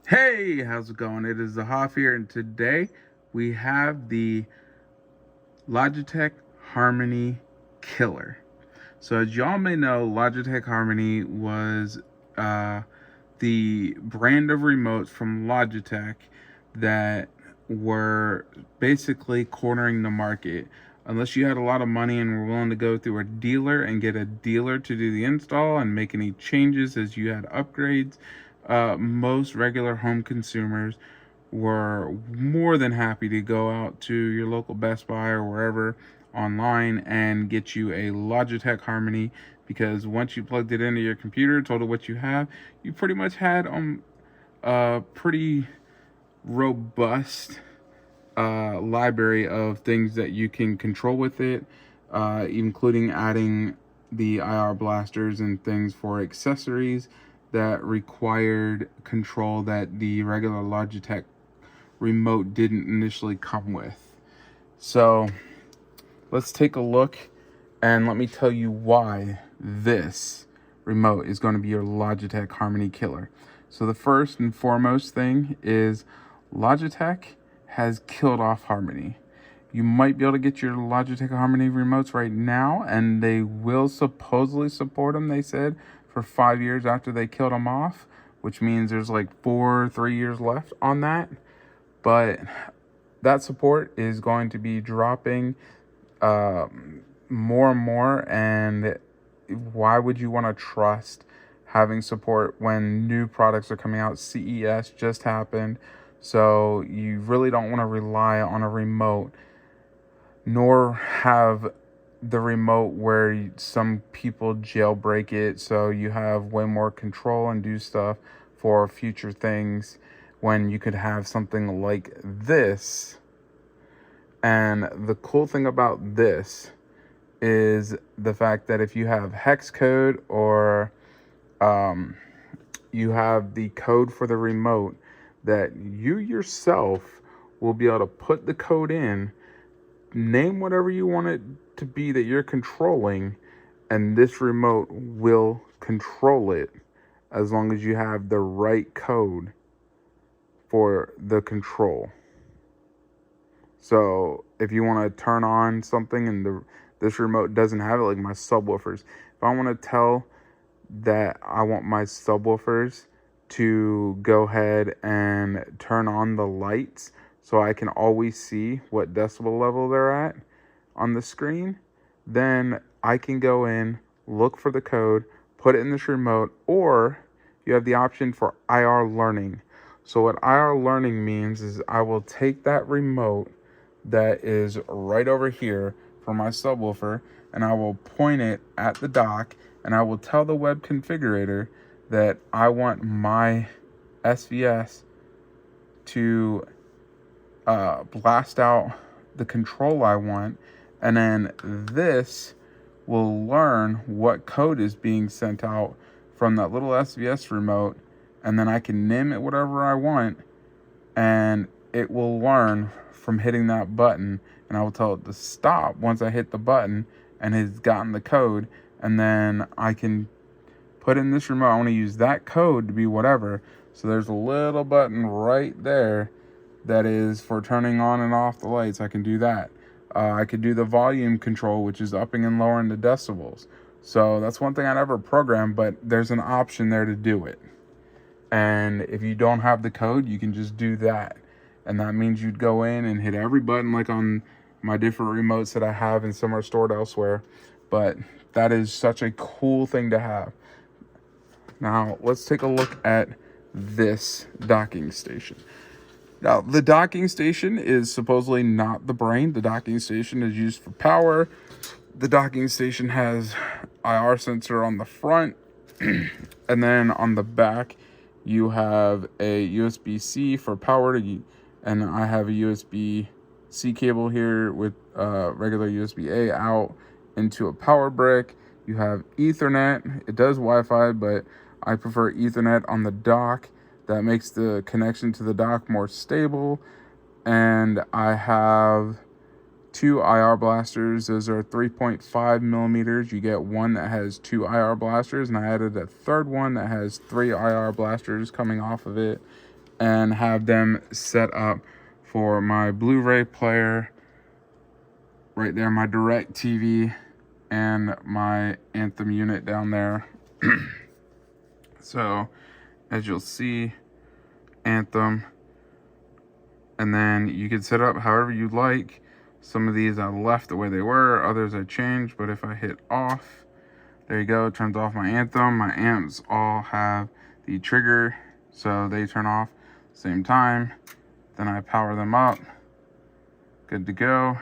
Hey, how's it going? It is the Hoff here, and today we have the Logitech Harmony Killer. So, as y'all may know, Logitech Harmony was uh, the brand of remotes from Logitech that were basically cornering the market. Unless you had a lot of money and were willing to go through a dealer and get a dealer to do the install and make any changes as you had upgrades, most regular home consumers were more than happy to go out to your local Best Buy or wherever online and get you a Logitech Harmony, because once you plugged it into your computer, told it what you have, you pretty much had a pretty robust library of things that you can control with it, including adding the IR blasters and things for accessories that required control that the regular Logitech remote didn't initially come with. So let's take a look and let me tell you why this remote is going to be your Logitech Harmony killer. So the first and foremost thing is Logitech has killed off Harmony. You might be able to get your Logitech Harmony remotes right now, and they will supposedly support them, they said, for 5 years after they killed them off, which means there's like 3 years left on that. But that support is going to be dropping more and more, and why would you want to trust having support when new products are coming out? CES just happened, so you really don't want to rely on a remote, nor have the remote where some people jailbreak it so you have way more control and do stuff for future things, when you could have something like this. And the cool thing about this is the fact that if you have hex code or you have the code for the remote, that you yourself will be able to put the code in, name whatever you want it to be that you're controlling, and this remote will control it as long as you have the right code for the control. So if you want to turn on something and this remote doesn't have it, like my subwoofers, if I want to tell that I want my subwoofers to go ahead and turn on the lights so I can always see what decibel level they're at on the screen, then I can go in, look for the code, put it in this remote, or you have the option for IR learning. So what IR learning means is I will take that remote that is right over here for my subwoofer, and I will point it at the dock, and I will tell the web configurator that I want my SVS to blast out the control I want, and then this will learn what code is being sent out from that little SVS remote, and then I can name it whatever I want, and it will learn from hitting that button, and I will tell it to stop once I hit the button and it's gotten the code, and then I can put in this remote, I want to use that code to be whatever. So there's a little button right there that is for turning on and off the lights. I can do that. I could do the volume control, which is upping and lowering the decibels. So that's one thing I never programmed, but there's an option there to do it. And if you don't have the code, you can just do that. And that means you'd go in and hit every button like on my different remotes that I have and some are stored elsewhere. But that is such a cool thing to have. Now, let's take a look at this docking station. Now, the docking station is supposedly not the brain. The docking station is used for power. The docking station has IR sensor on the front. And then on the back, you have a USB-C for power, and I have a USB-C cable here with regular USB-A out into a power brick. You have Ethernet. It does Wi-Fi, but I prefer Ethernet on the dock. That makes the connection to the dock more stable. And I have 2 IR blasters. Those are 3.5 millimeters. You get one that has 2 IR blasters, and I added a third one that has 3 IR blasters coming off of it. and have them set up for my Blu-ray player right there, my direct TV, and my Anthem unit down there. So as you'll see, Anthem, and then you can set up however you like. Some of these I left the way they were, others I changed, but if I hit off, there you go, it turns off my Anthem. My amps all have the trigger, so they turn off same time. Then I power them up, good to go.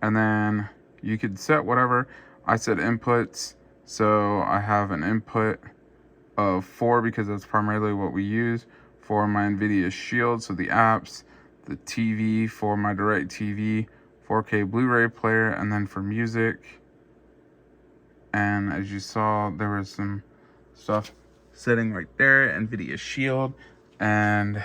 And then you could set whatever. I set inputs, so I have an input of 4 because that's primarily what we use for my Nvidia Shield, so the apps, the TV for my direct TV, 4K Blu-ray player, and then for music. And as you saw, there was some stuff sitting right there, Nvidia Shield. And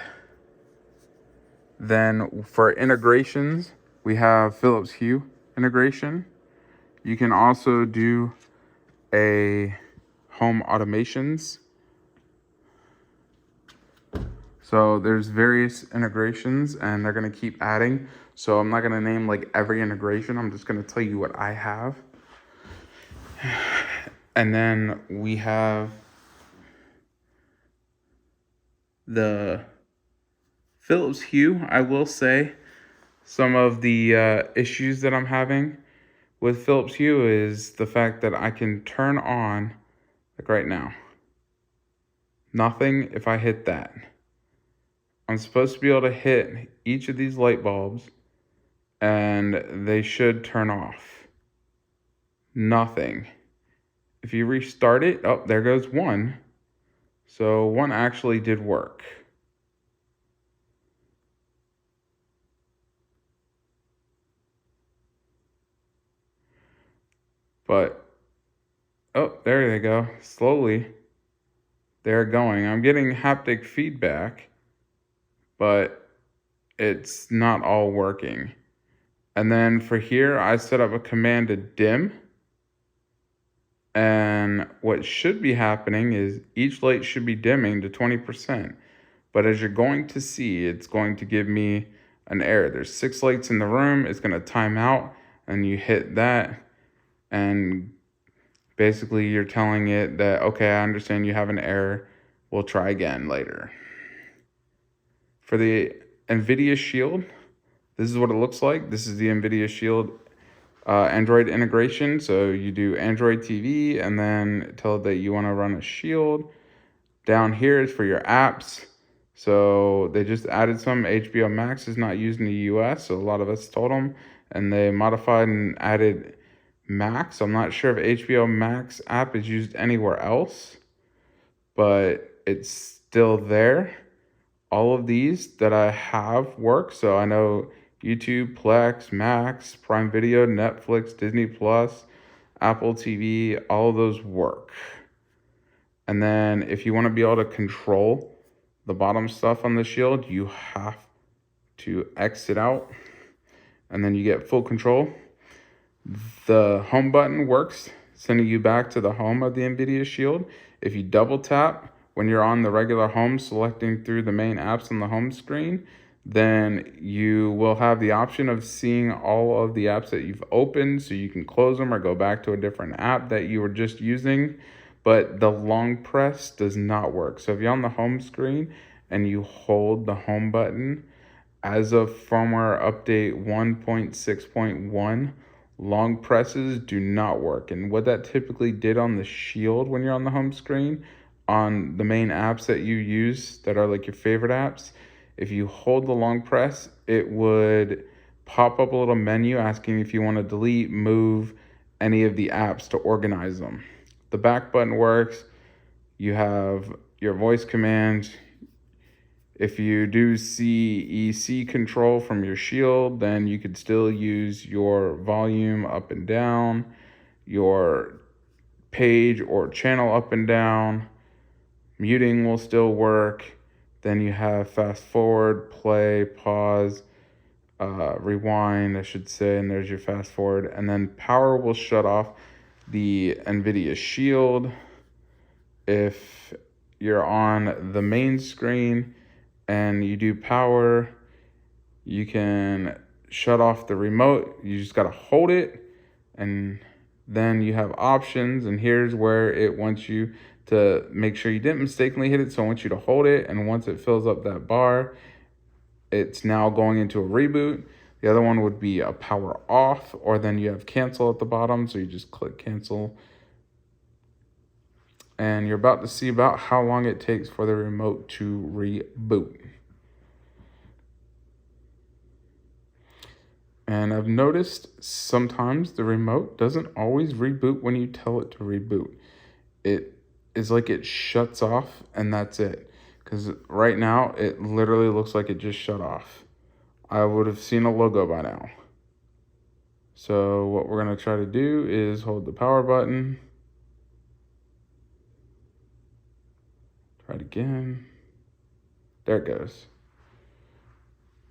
then for integrations, we have Philips Hue integration. You can also do a home automations. So there's various integrations and they're gonna keep adding. So I'm not gonna name like every integration. I'm just gonna tell you what I have. And then we have the Philips Hue. I will say some of the issues that I'm having with Philips Hue is the fact that I can turn on, like right now, nothing if I hit that. I'm supposed to be able to hit each of these light bulbs and they should turn off. Nothing. If you restart it, oh, there goes one. So one actually did work. But, oh, there they go. Slowly, they're going. I'm getting haptic feedback, but it's not all working. And then for here, I set up a command to dim. And what should be happening is each light should be dimming to 20%. But as you're going to see, it's going to give me an error. There's 6 lights in the room. It's going to time out. And you hit that. And basically you're telling it that, okay, I understand you have an error. We'll try again later. For the Nvidia Shield, this is what it looks like. This is the Nvidia Shield Android integration. So you do Android TV and then tell it that you want to run a Shield. Down here is for your apps. So they just added some. HBO Max is not used in the US, so a lot of us told them, and they modified and added Max. I'm not sure if HBO Max app is used anywhere else, but it's still there. All of these that I have work. So I know YouTube, Plex, Max, Prime Video, Netflix, Disney Plus, Apple TV, all of those work. And then if you want to be able to control the bottom stuff on the Shield, you have to exit out and then you get full control. The home button works, sending you back to the home of the Nvidia Shield. If you double tap when you're on the regular home, selecting through the main apps on the home screen, then you will have the option of seeing all of the apps that you've opened, so you can close them or go back to a different app that you were just using. But the long press does not work. So if you're on the home screen and you hold the home button, as of firmware update 1.6.1, long presses do not work. And what that typically did on the Shield when you're on the home screen, on the main apps that you use that are like your favorite apps, if you hold the long press, it would pop up a little menu asking if you want to delete, move any of the apps to organize them. The back button works. You have your voice commands. If you do CEC control from your Shield, then you could still use your volume up and down, your page or channel up and down. Muting will still work. Then you have fast forward, play, pause, rewind, I should say, and there's your fast forward. And then power will shut off the Nvidia Shield if you're on the main screen and you do power, you can shut off the remote. You just got to hold it, and then you have options, and here's where it wants you to make sure you didn't mistakenly hit it. So I want you to hold it, and once it fills up that bar, it's now going into a reboot. The other one would be a power off, or then you have cancel at the bottom, so you just click cancel. And you're about to see about how long it takes for the remote to reboot. And I've noticed sometimes the remote doesn't always reboot when you tell it to reboot. It is like it shuts off and that's it. Because right now it literally looks like it just shut off. I would have seen a logo by now. So what we're going to try to do is hold the power button. Try it again. There it goes.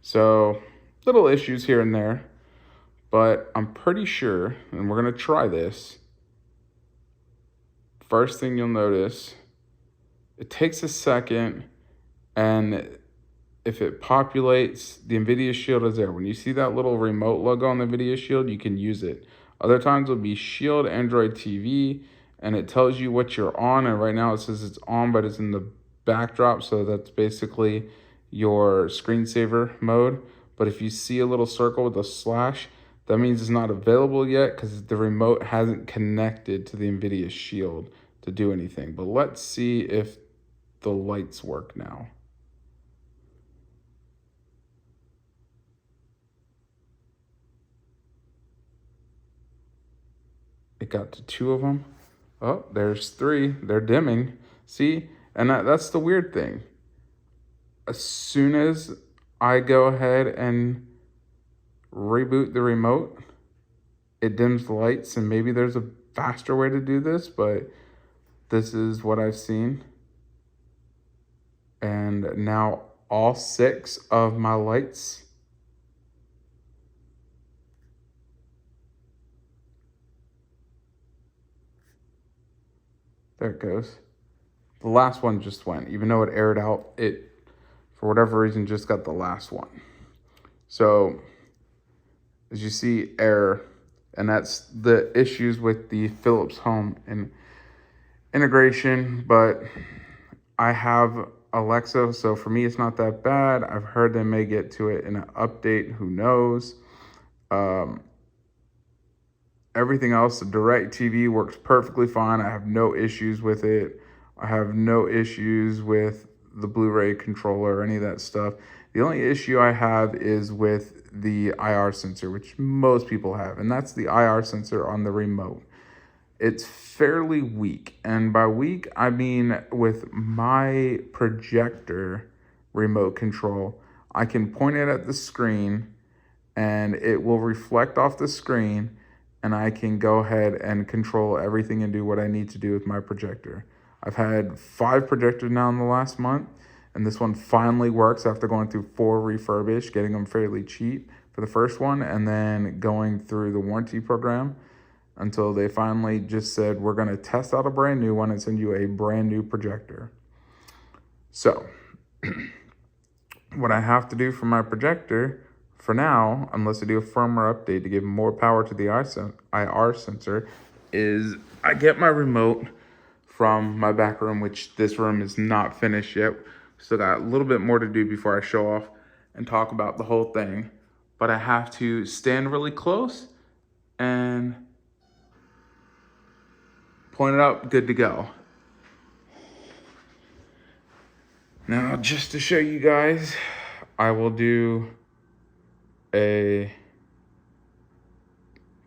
So little issues here and there, but I'm pretty sure, and we're going to try this. First thing you'll notice, it takes a second, and if it populates, the Nvidia Shield is there. When you see that little remote logo on the Nvidia Shield, you can use it. Other times it'll be Shield Android TV, and it tells you what you're on, and right now it says it's on, but it's in the backdrop, so that's basically your screensaver mode. But if you see a little circle with a slash, that means it's not available yet because the remote hasn't connected to the Nvidia Shield to do anything. But let's see if the lights work now. It got to 2 of them. Oh, there's 3. They're dimming. See? And that's the weird thing. As soon as I go ahead and reboot the remote, it dims the lights, and maybe there's a faster way to do this, but this is what I've seen. And now all 6 of my lights there it goes. The last one just went, even though it aired out, it for whatever reason just got the last one. So as you see, error, and that's the issues with the Philips Home and integration. But I have Alexa, so for me it's not that bad. I've heard they may get to it in an update, who knows. Everything else, the DirecTV works perfectly fine. I have no issues with it. I have no issues with the Blu-ray controller or any of that stuff. The only issue I have is with the IR sensor, which most people have, and that's the IR sensor on the remote. It's fairly weak, and by weak, I mean with my projector remote control, I can point it at the screen, and it will reflect off the screen, and I can go ahead and control everything and do what I need to do with my projector. I've had 5 projectors now in the last month, and this one finally works after going through 4 refurbished, getting them fairly cheap for the first one, and then going through the warranty program until they finally just said, we're going to test out a brand new one and send you a brand new projector. So what I have to do for my projector for now, unless I do a firmware update to give more power to the IR sensor, is I get my remote from my back room, which this room is not finished yet. Still got a little bit more to do before I show off and talk about the whole thing. But I have to stand really close and point it up, good to go. Now, just to show you guys, I will do a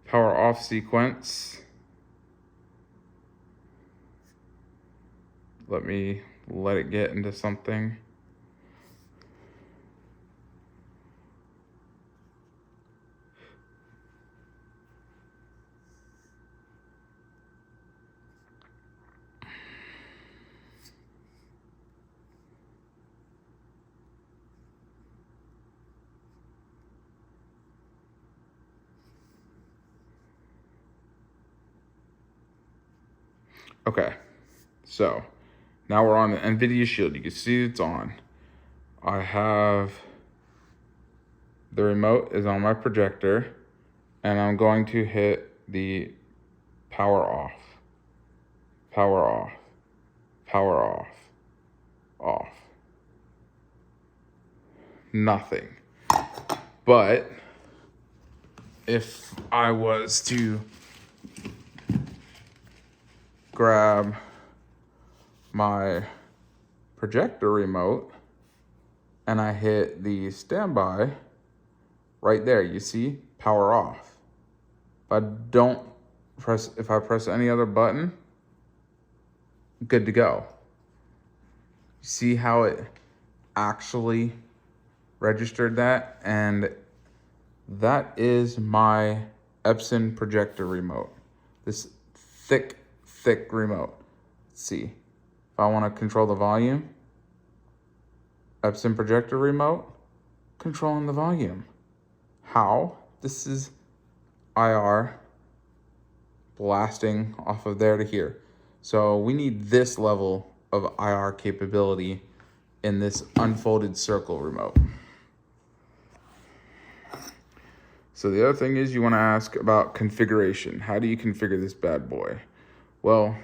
power off sequence. Let me let it get into something. Okay, so now we're on the Nvidia Shield. You can see it's on. I have the remote is on my projector, and I'm going to hit the power off, power off, power off, off. Nothing. But if I was to grab my projector remote and I hit the standby, right there, you see, power off. If I press any other button, good to go. See how it actually registered that? And that is my Epson projector remote. This thick remote. Let's see. If I want to control the volume, Epson projector remote, controlling the volume. How? This is IR blasting off of there to here. So we need this level of IR capability in this unfolded circle remote. So the other thing is you want to ask about configuration. How do you configure this bad boy? Well,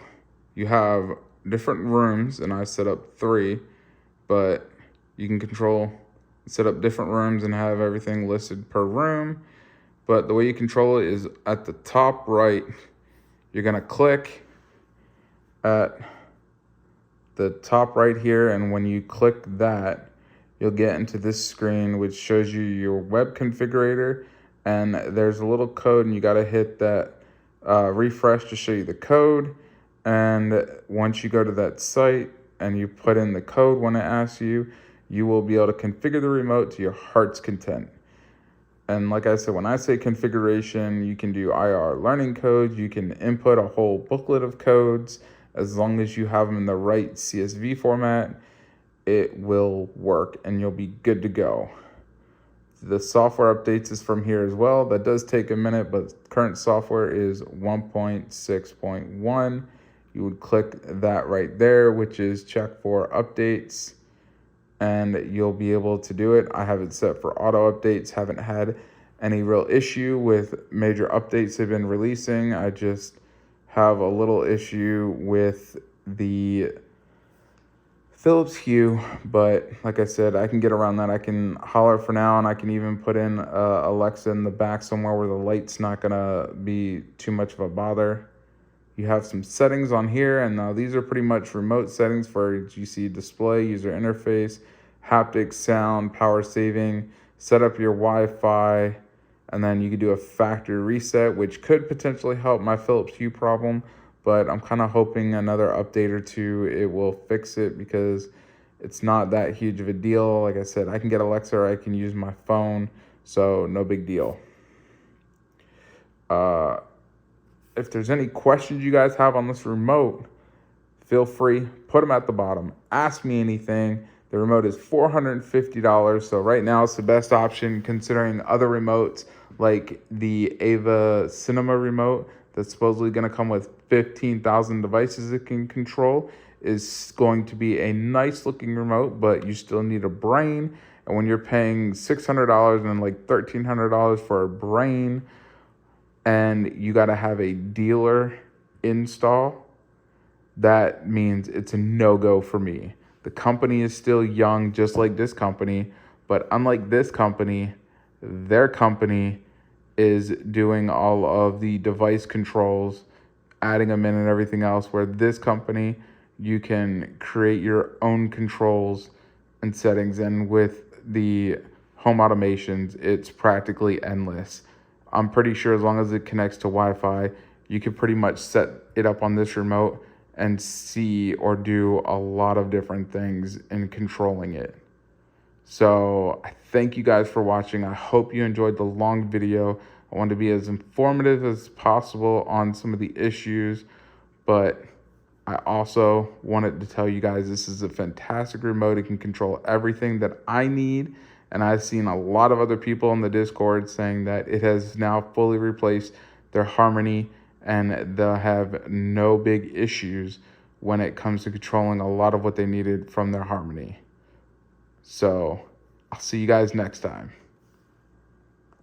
you have different rooms, and I set up 3, but you can set up different rooms and have everything listed per room. But the way you control it is at the top right, you're gonna click at the top right here, and when you click that, you'll get into this screen which shows you your web configurator, and there's a little code, and you gotta hit that refresh to show you the code. And once you go to that site and you put in the code when it asks you, you will be able to configure the remote to your heart's content. And like I said, when I say configuration, you can do IR learning codes, you can input a whole booklet of codes. As long as you have them in the right CSV format, it will work and you'll be good to go. The software updates is from here as well. That does take a minute, but current software is 1.6.1. You would click that right there, which is check for updates, and you'll be able to do it. I have it set for auto updates. Haven't had any real issue with major updates they've been releasing. I just have a little issue with the Philips Hue, but like I said, I can get around that. I can holler for now, and I can even put in Alexa in the back somewhere where the light's not gonna be too much of a bother. You have some settings on here, and now these are pretty much remote settings for GC display, user interface, haptics, sound, power saving, set up your Wi-Fi, and then you can do a factory reset, which could potentially help my Philips Hue problem, but I'm kind of hoping another update or 2, it will fix it because it's not that huge of a deal. Like I said, I can get Alexa or I can use my phone, so no big deal. If there's any questions you guys have on this remote, feel free, put them at the bottom. Ask me anything. The remote is $450, so right now it's the best option considering other remotes like the Ava Cinema remote that's supposedly going to come with 15,000 devices it can control is going to be a nice looking remote, but you still need a brain. And when you're paying $600 and like $1,300 for a brain, and you got to have a dealer install, that means it's a no-go for me. The company is still young, just like this company, but unlike this company, their company is doing all of the device controls, adding them in and everything else, where this company, you can create your own controls and settings, and with the home automations, it's practically endless. I'm pretty sure as long as it connects to Wi-Fi, you can pretty much set it up on this remote and see or do a lot of different things in controlling it. So I thank you guys for watching. I hope you enjoyed the long video. I wanted to be as informative as possible on some of the issues, but I also wanted to tell you guys this is a fantastic remote. It can control everything that I need. And I've seen a lot of other people in the Discord saying that it has now fully replaced their Harmony, and they'll have no big issues when it comes to controlling a lot of what they needed from their Harmony. So I'll see you guys next time.